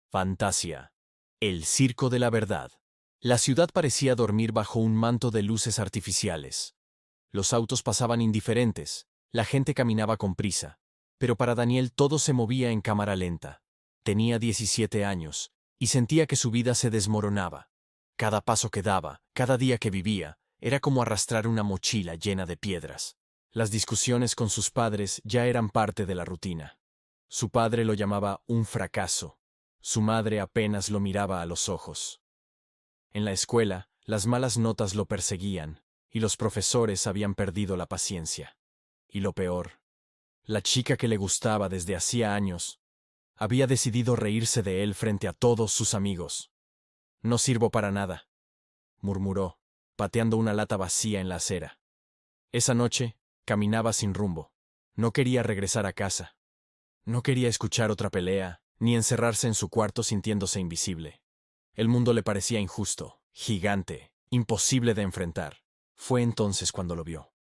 Fantasia. El circo de la verdad. La ciudad parecía dormir bajo un manto de luces artificiales. Los autos pasaban indiferentes, la gente caminaba con prisa. Pero para Daniel todo se movía en cámara lenta. Tenía 17 años, y sentía que su vida se desmoronaba. Cada paso que daba, cada día que vivía, era como arrastrar una mochila llena de piedras. Las discusiones con sus padres ya eran parte de la rutina. Su padre lo llamaba un fracaso. Su madre apenas lo miraba a los ojos. En la escuela, las malas notas lo perseguían, y los profesores habían perdido la paciencia. Y lo peor, la chica que le gustaba desde hacía años, había decidido reírse de él frente a todos sus amigos. No sirvo para nada, murmuró, pateando una lata vacía en la acera. Esa noche, caminaba sin rumbo. No quería regresar a casa. No quería escuchar otra pelea, ni encerrarse en su cuarto sintiéndose invisible. El mundo le parecía injusto, gigante, imposible de enfrentar. Fue entonces cuando lo vio.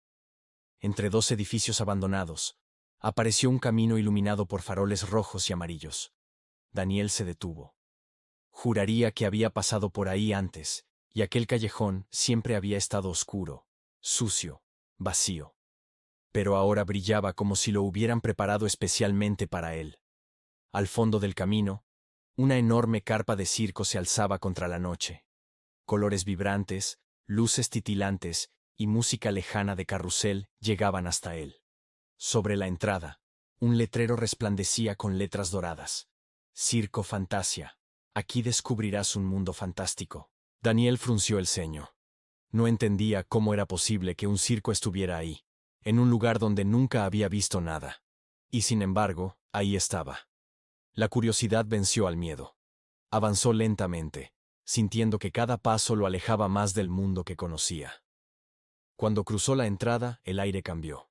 Entre dos edificios abandonados, apareció un camino iluminado por faroles rojos y amarillos. Daniel se detuvo. Juraría que había pasado por ahí antes, y aquel callejón siempre había estado oscuro, sucio, vacío. Pero ahora brillaba como si lo hubieran preparado especialmente para él. Al fondo del camino, una enorme carpa de circo se alzaba contra la noche. Colores vibrantes, luces titilantes y música lejana de carrusel llegaban hasta él. Sobre la entrada, un letrero resplandecía con letras doradas. Circo Fantasia. Aquí descubrirás un mundo fantástico. Daniel frunció el ceño. No entendía cómo era posible que un circo estuviera ahí, en un lugar donde nunca había visto nada. Y sin embargo, ahí estaba. La curiosidad venció al miedo. Avanzó lentamente, sintiendo que cada paso lo alejaba más del mundo que conocía. Cuando cruzó la entrada, el aire cambió.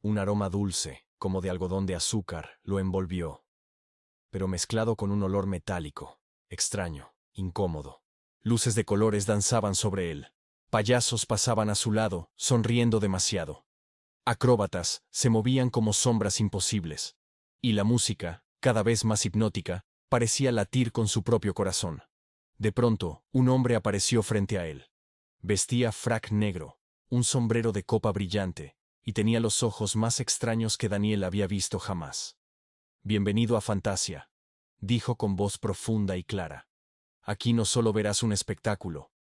Un aroma dulce, como de algodón de azúcar, lo envolvió, pero mezclado con un olor metálico, extraño, incómodo. Luces de colores danzaban sobre él. Payasos pasaban a su lado, sonriendo demasiado. Acróbatas se movían como sombras imposibles. Y la música, cada vez más hipnótica, parecía latir con su propio corazón. De pronto, un hombre apareció frente a él. Vestía frac negro, un sombrero de copa brillante, y tenía los ojos más extraños que Daniel había visto jamás. Bienvenido a Fantasia, dijo con voz profunda y clara. Aquí no solo verás un espectáculo,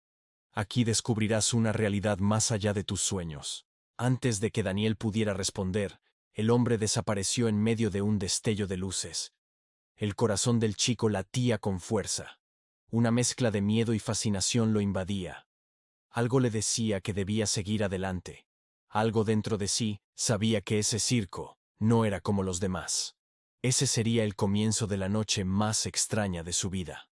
aquí descubrirás una realidad más allá de tus sueños. Antes de que Daniel pudiera responder, el hombre desapareció en medio de un destello de luces. El corazón del chico latía con fuerza. Una mezcla de miedo y fascinación lo invadía. Algo le decía que debía seguir adelante. Algo dentro de sí sabía que ese circo no era como los demás. Ese sería el comienzo de la noche más extraña de su vida.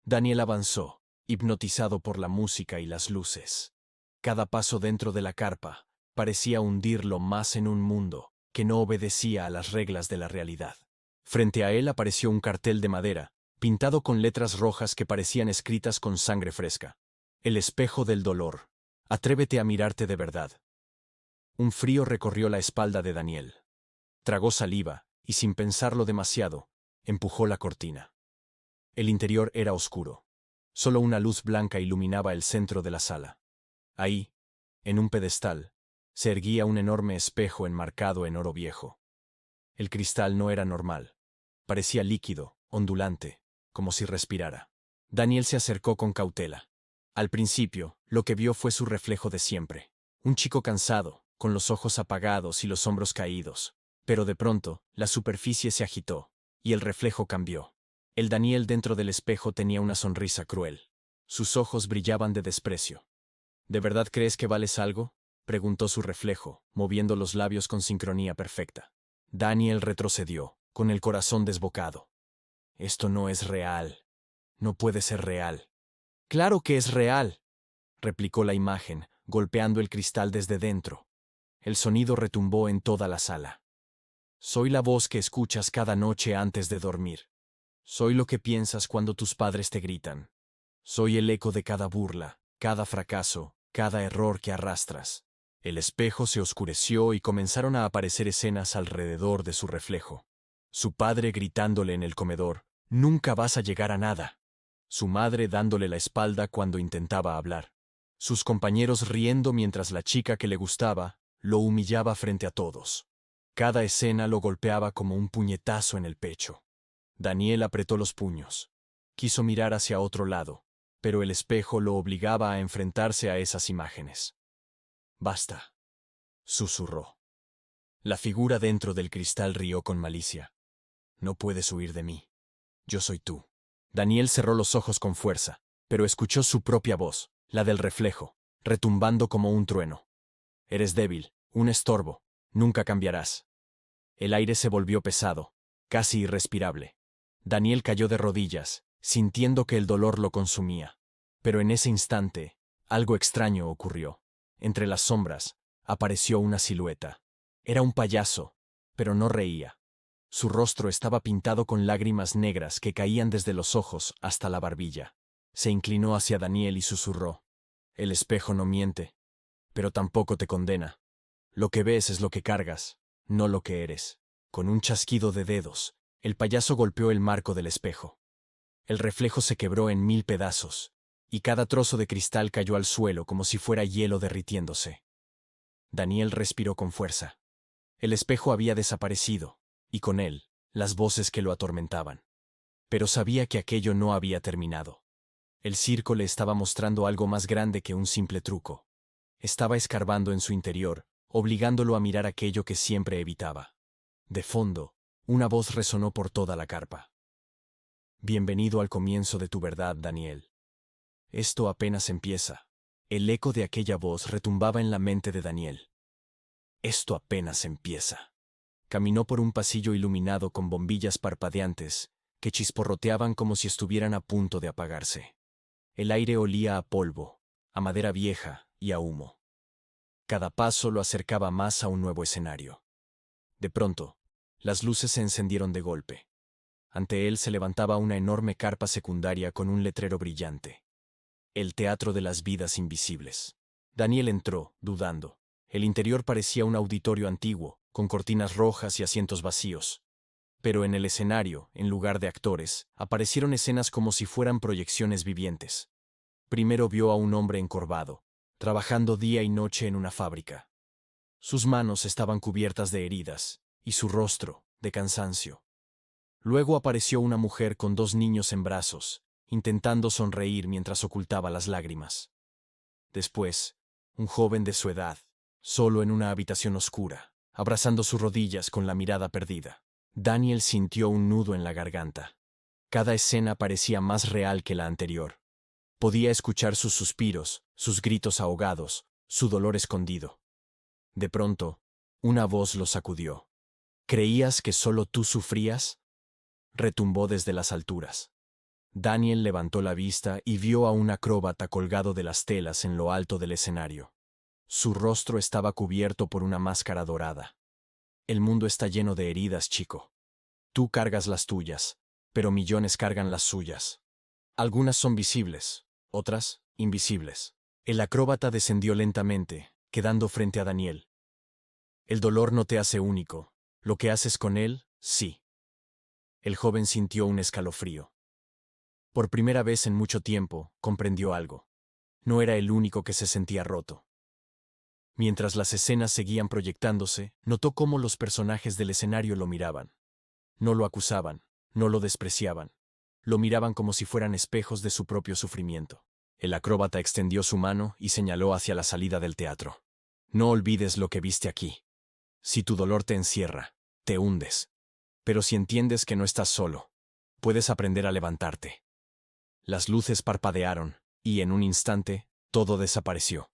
Daniel avanzó, hipnotizado por la música y las luces. Cada paso dentro de la carpa parecía hundirlo más en un mundo que no obedecía a las reglas de la realidad. Frente a él apareció un cartel de madera, pintado con letras rojas que parecían escritas con sangre fresca. El espejo del dolor. Atrévete a mirarte de verdad. Un frío recorrió la espalda de Daniel. Tragó saliva, y sin pensarlo demasiado, empujó la cortina. El interior era oscuro. Solo una luz blanca iluminaba el centro de la sala. Ahí, en un pedestal, se erguía un enorme espejo enmarcado en oro viejo. El cristal no era normal. Parecía líquido, ondulante, como si respirara. Daniel se acercó con cautela. Al principio, lo que vio fue su reflejo de siempre. Un chico cansado, con los ojos apagados y los hombros caídos. Pero de pronto, la superficie se agitó, y el reflejo cambió. El Daniel dentro del espejo tenía una sonrisa cruel. Sus ojos brillaban de desprecio. ¿De verdad crees que vales algo?, preguntó su reflejo, moviendo los labios con sincronía perfecta. Daniel retrocedió, con el corazón desbocado. Esto no es real. No puede ser real. ¡Claro que es real!, replicó la imagen, golpeando el cristal desde dentro. El sonido retumbó en toda la sala. Soy la voz que escuchas cada noche antes de dormir. Soy lo que piensas cuando tus padres te gritan. Soy el eco de cada burla, cada fracaso, cada error que arrastras. El espejo se oscureció y comenzaron a aparecer escenas alrededor de su reflejo. Su padre gritándole en el comedor, Nunca vas a llegar a nada. Su madre dándole la espalda cuando intentaba hablar. Sus compañeros riendo mientras la chica que le gustaba lo humillaba frente a todos. Cada escena lo golpeaba como un puñetazo en el pecho. Daniel apretó los puños. Quiso mirar hacia otro lado, pero el espejo lo obligaba a enfrentarse a esas imágenes. «Basta», susurró. La figura dentro del cristal rió con malicia. «No puedes huir de mí. Yo soy tú». Daniel cerró los ojos con fuerza, pero escuchó su propia voz, la del reflejo, retumbando como un trueno. «Eres débil, un estorbo, nunca cambiarás». El aire se volvió pesado, casi irrespirable. Daniel cayó de rodillas, sintiendo que el dolor lo consumía. Pero en ese instante, algo extraño ocurrió. Entre las sombras, apareció una silueta. Era un payaso, pero no reía. Su rostro estaba pintado con lágrimas negras que caían desde los ojos hasta la barbilla. Se inclinó hacia Daniel y susurró: «El espejo no miente, pero tampoco te condena. Lo que ves es lo que cargas, no lo que eres». Con un chasquido de dedos, el payaso golpeó el marco del espejo. El reflejo se quebró en 1000 pedazos, y cada trozo de cristal cayó al suelo como si fuera hielo derritiéndose. Daniel respiró con fuerza. El espejo había desaparecido, y con él, las voces que lo atormentaban. Pero sabía que aquello no había terminado. El circo le estaba mostrando algo más grande que un simple truco. Estaba escarbando en su interior, obligándolo a mirar aquello que siempre evitaba. De fondo, una voz resonó por toda la carpa. «Bienvenido al comienzo de tu verdad, Daniel. Esto apenas empieza». El eco de aquella voz retumbaba en la mente de Daniel. «Esto apenas empieza». Caminó por un pasillo iluminado con bombillas parpadeantes que chisporroteaban como si estuvieran a punto de apagarse. El aire olía a polvo, a madera vieja y a humo. Cada paso lo acercaba más a un nuevo escenario. De pronto, las luces se encendieron de golpe. Ante él se levantaba una enorme carpa secundaria con un letrero brillante. «El Teatro de las Vidas Invisibles». Daniel entró, dudando. El interior parecía un auditorio antiguo, con cortinas rojas y asientos vacíos. Pero en el escenario, en lugar de actores, aparecieron escenas como si fueran proyecciones vivientes. Primero vio a un hombre encorvado, trabajando día y noche en una fábrica. Sus manos estaban cubiertas de heridas, y su rostro, de cansancio. Luego apareció una mujer con 2 niños en brazos, intentando sonreír mientras ocultaba las lágrimas. Después, un joven de su edad, solo en una habitación oscura, abrazando sus rodillas con la mirada perdida. Daniel sintió un nudo en la garganta. Cada escena parecía más real que la anterior. Podía escuchar sus suspiros, sus gritos ahogados, su dolor escondido. De pronto, una voz lo sacudió. «¿Creías que solo tú sufrías?», retumbó desde las alturas. Daniel levantó la vista y vio a un acróbata colgado de las telas en lo alto del escenario. Su rostro estaba cubierto por una máscara dorada. «El mundo está lleno de heridas, chico. Tú cargas las tuyas, pero millones cargan las suyas. Algunas son visibles, otras, invisibles». El acróbata descendió lentamente, quedando frente a Daniel. «El dolor no te hace único. Lo que haces con él, sí». El joven sintió un escalofrío. Por primera vez en mucho tiempo, comprendió algo. No era el único que se sentía roto. Mientras las escenas seguían proyectándose, notó cómo los personajes del escenario lo miraban. No lo acusaban, no lo despreciaban. Lo miraban como si fueran espejos de su propio sufrimiento. El acróbata extendió su mano y señaló hacia la salida del teatro. «No olvides lo que viste aquí. Si tu dolor te encierra, te hundes. Pero si entiendes que no estás solo, puedes aprender a levantarte». Las luces parpadearon, y en un instante, todo desapareció.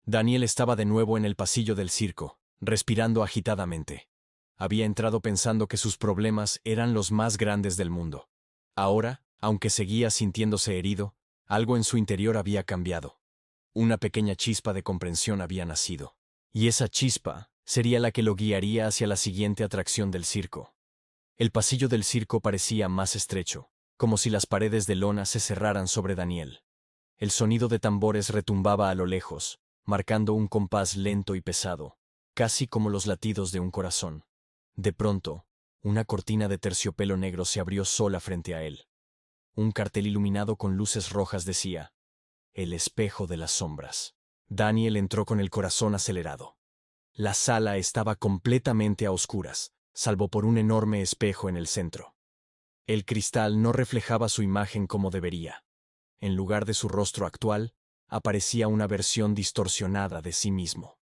Daniel estaba de nuevo en el pasillo del circo, respirando agitadamente. Había entrado pensando que sus problemas eran los más grandes del mundo. Ahora, aunque seguía sintiéndose herido, algo en su interior había cambiado. Una pequeña chispa de comprensión había nacido. Y esa chispa sería la que lo guiaría hacia la siguiente atracción del circo. El pasillo del circo parecía más estrecho, como si las paredes de lona se cerraran sobre Daniel. El sonido de tambores retumbaba a lo lejos, marcando un compás lento y pesado, casi como los latidos de un corazón. De pronto, Una cortina de terciopelo negro se abrió sola frente a él. Un cartel iluminado con luces rojas decía: El espejo de las sombras. Daniel entró con el corazón acelerado. La sala estaba completamente a oscuras, salvo por un enorme espejo en el centro. El cristal no reflejaba su imagen como debería. En lugar de su rostro actual, aparecía una versión distorsionada de sí mismo.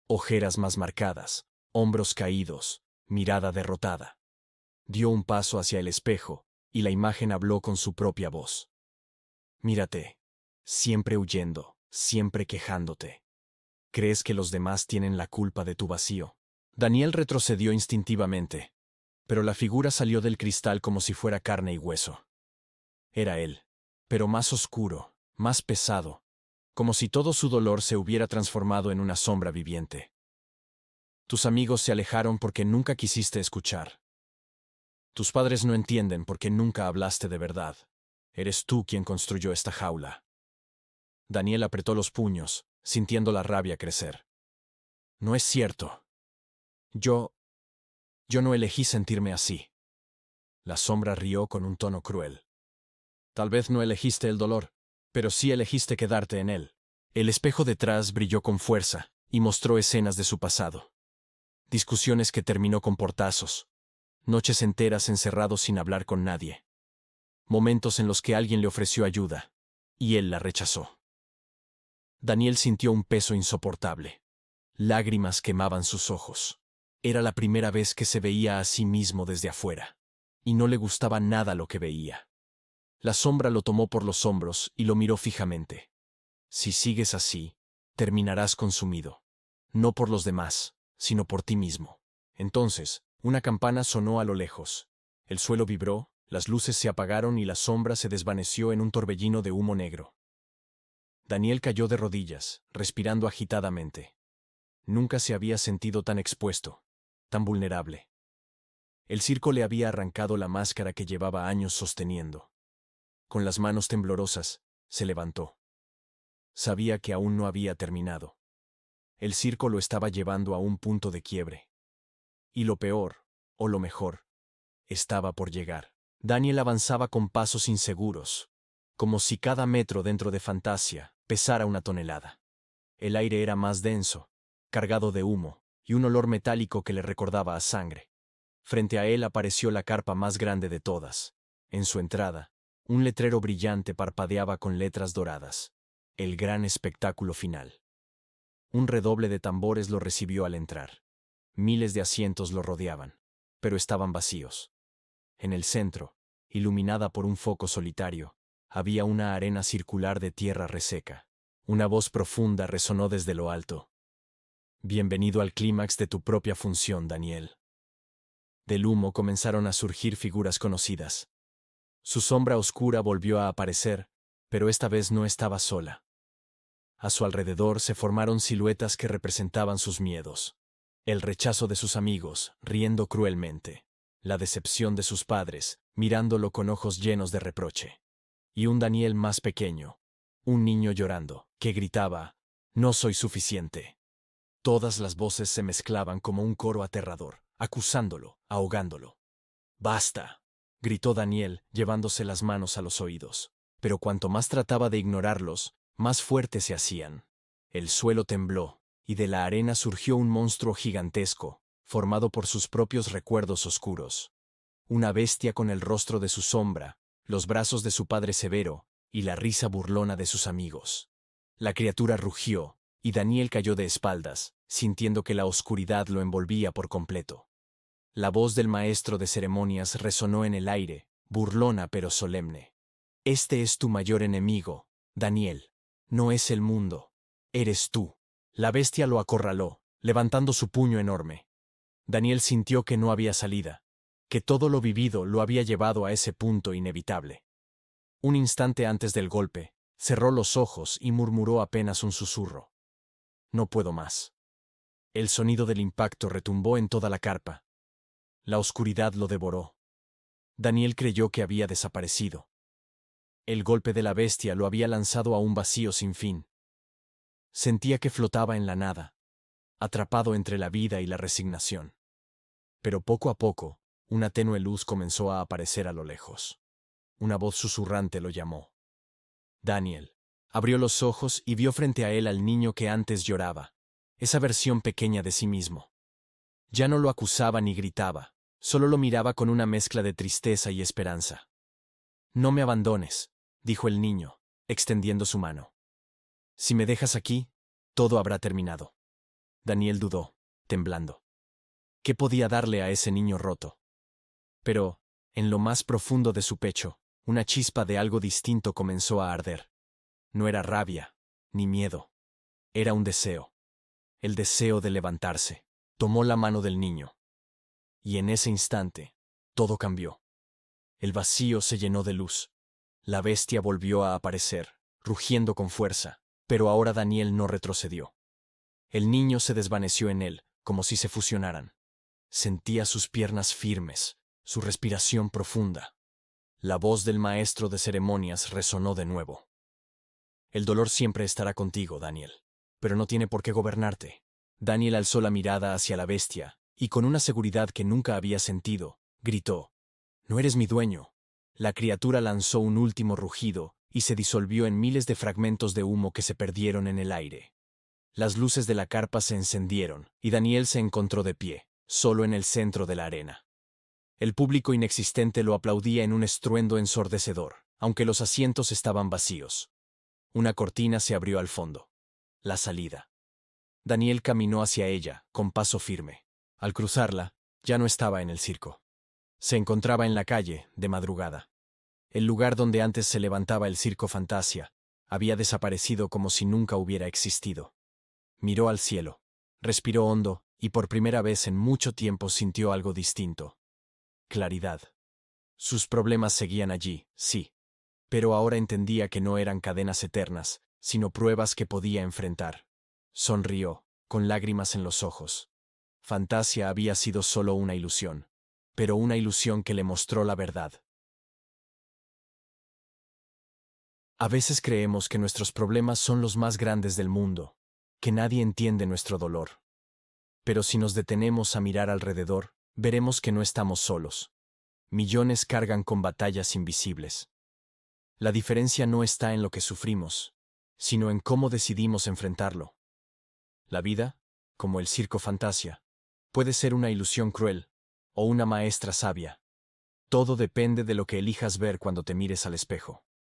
Ojeras más marcadas, hombros caídos, mirada derrotada. Dio un paso hacia el espejo, y la imagen habló con su propia voz. Mírate, siempre huyendo, siempre quejándote. ¿Crees que los demás tienen la culpa de tu vacío? Daniel retrocedió instintivamente, pero la figura salió del cristal como si fuera carne y hueso. Era él, pero más oscuro, más pesado, como si todo su dolor se hubiera transformado en una sombra viviente. Tus amigos se alejaron porque nunca quisiste escuchar. Tus padres no entienden porque nunca hablaste de verdad. Eres tú quien construyó esta jaula. Daniel apretó los puños, sintiendo la rabia crecer. No es cierto. Yo no elegí sentirme así. La sombra rió con un tono cruel. Tal vez no elegiste el dolor, pero sí elegiste quedarte en él. El espejo detrás brilló con fuerza y mostró escenas de su pasado. Discusiones que terminó con portazos. Noches enteras encerrado sin hablar con nadie. Momentos en los que alguien le ofreció ayuda, y él la rechazó. Daniel sintió un peso insoportable. Lágrimas quemaban sus ojos. Era la primera vez que se veía a sí mismo desde afuera, y no le gustaba nada lo que veía. La sombra lo tomó por los hombros y lo miró fijamente. Si sigues así, terminarás consumido. No por los demás, sino por ti mismo. Entonces, una campana sonó a lo lejos. El suelo vibró, las luces se apagaron y la sombra se desvaneció en un torbellino de humo negro. Daniel cayó de rodillas, respirando agitadamente. Nunca se había sentido tan expuesto, tan vulnerable. El circo le había arrancado la máscara que llevaba años sosteniendo. Con las manos temblorosas, se levantó. Sabía que aún no había terminado. El circo lo estaba llevando a un punto de quiebre. Y lo peor, o lo mejor, estaba por llegar. Daniel avanzaba con pasos inseguros, como si cada metro dentro de Fantasia pesara una tonelada. El aire era más denso, cargado de humo, y un olor metálico que le recordaba a sangre. Frente a él apareció la carpa más grande de todas. En su entrada, un letrero brillante parpadeaba con letras doradas. El gran espectáculo final. Un redoble de tambores lo recibió al entrar. Miles de asientos lo rodeaban, pero estaban vacíos. En el centro, iluminada por un foco solitario, había una arena circular de tierra reseca. Una voz profunda resonó desde lo alto. Bienvenido al clímax de tu propia función, Daniel. Del humo comenzaron a surgir figuras conocidas. Su sombra oscura volvió a aparecer, pero esta vez no estaba sola. A su alrededor se formaron siluetas que representaban sus miedos. El rechazo de sus amigos, riendo cruelmente. La decepción de sus padres, mirándolo con ojos llenos de reproche. Y un Daniel más pequeño. Un niño llorando, que gritaba: «No soy suficiente». Todas las voces se mezclaban como un coro aterrador, acusándolo, ahogándolo. «¡Basta!», gritó Daniel, llevándose las manos a los oídos. Pero cuanto más trataba de ignorarlos, más fuertes se hacían. El suelo tembló, y de la arena surgió un monstruo gigantesco, formado por sus propios recuerdos oscuros. Una bestia con el rostro de su sombra, los brazos de su padre severo, y la risa burlona de sus amigos. La criatura rugió, y Daniel cayó de espaldas, sintiendo que la oscuridad lo envolvía por completo. La voz del maestro de ceremonias resonó en el aire, burlona pero solemne. «Este es tu mayor enemigo, Daniel. No es el mundo. Eres tú». La bestia lo acorraló, levantando su puño enorme. Daniel sintió que no había salida, que todo lo vivido lo había llevado a ese punto inevitable. Un instante antes del golpe, cerró los ojos y murmuró apenas un susurro. «No puedo más». El sonido del impacto retumbó en toda la carpa. La oscuridad lo devoró. Daniel creyó que había desaparecido. El golpe de la bestia lo había lanzado a un vacío sin fin. Sentía que flotaba en la nada, atrapado entre la vida y la resignación. Pero poco a poco, Una tenue luz comenzó a aparecer a lo lejos. Una voz susurrante lo llamó. Daniel. Abrió los ojos y vio frente a él al niño que antes lloraba, esa versión pequeña de sí mismo. Ya no lo acusaba ni gritaba, solo lo miraba con una mezcla de tristeza y esperanza. No me abandones, dijo el niño, extendiendo su mano. Si me dejas aquí, todo habrá terminado. Daniel dudó, temblando. ¿Qué podía darle a ese niño roto? Pero, en lo más profundo de su pecho, una chispa de algo distinto comenzó a arder. No era rabia, ni miedo. Era un deseo. El deseo de levantarse. Tomó la mano del niño. Y en ese instante, todo cambió. El vacío se llenó de luz. La bestia volvió a aparecer, rugiendo con fuerza, pero ahora Daniel no retrocedió. El niño se desvaneció en él, como si se fusionaran. Sentía sus piernas firmes, su respiración profunda. La voz del maestro de ceremonias resonó de nuevo. El dolor siempre estará contigo, Daniel, pero no tiene por qué gobernarte. Daniel alzó la mirada hacia la bestia, y con una seguridad que nunca había sentido, gritó: «No eres mi dueño». La criatura lanzó un último rugido y se disolvió en miles de fragmentos de humo que se perdieron en el aire. Las luces de la carpa se encendieron, y Daniel se encontró de pie, solo en el centro de la arena. El público inexistente lo aplaudía en un estruendo ensordecedor, aunque los asientos estaban vacíos. Una cortina se abrió al fondo. La salida. Daniel caminó hacia ella, con paso firme. Al cruzarla, ya no estaba en el circo. Se encontraba en la calle, de madrugada. El lugar donde antes se levantaba el circo Fantasia había desaparecido como si nunca hubiera existido. Miró al cielo, respiró hondo y por primera vez en mucho tiempo sintió algo distinto. Claridad. Sus problemas seguían allí, sí, pero ahora entendía que no eran cadenas eternas, sino pruebas que podía enfrentar. Sonrió, con lágrimas en los ojos. Fantasia había sido solo una ilusión, pero una ilusión que le mostró la verdad. A veces creemos que nuestros problemas son los más grandes del mundo, que nadie entiende nuestro dolor. Pero si nos detenemos a mirar alrededor, veremos que no estamos solos. Millones cargan con batallas invisibles. La diferencia no está en lo que sufrimos, sino en cómo decidimos enfrentarlo. La vida, como el circo Fantasia, puede ser una ilusión cruel o una maestra sabia. Todo depende de lo que elijas ver cuando te mires al espejo.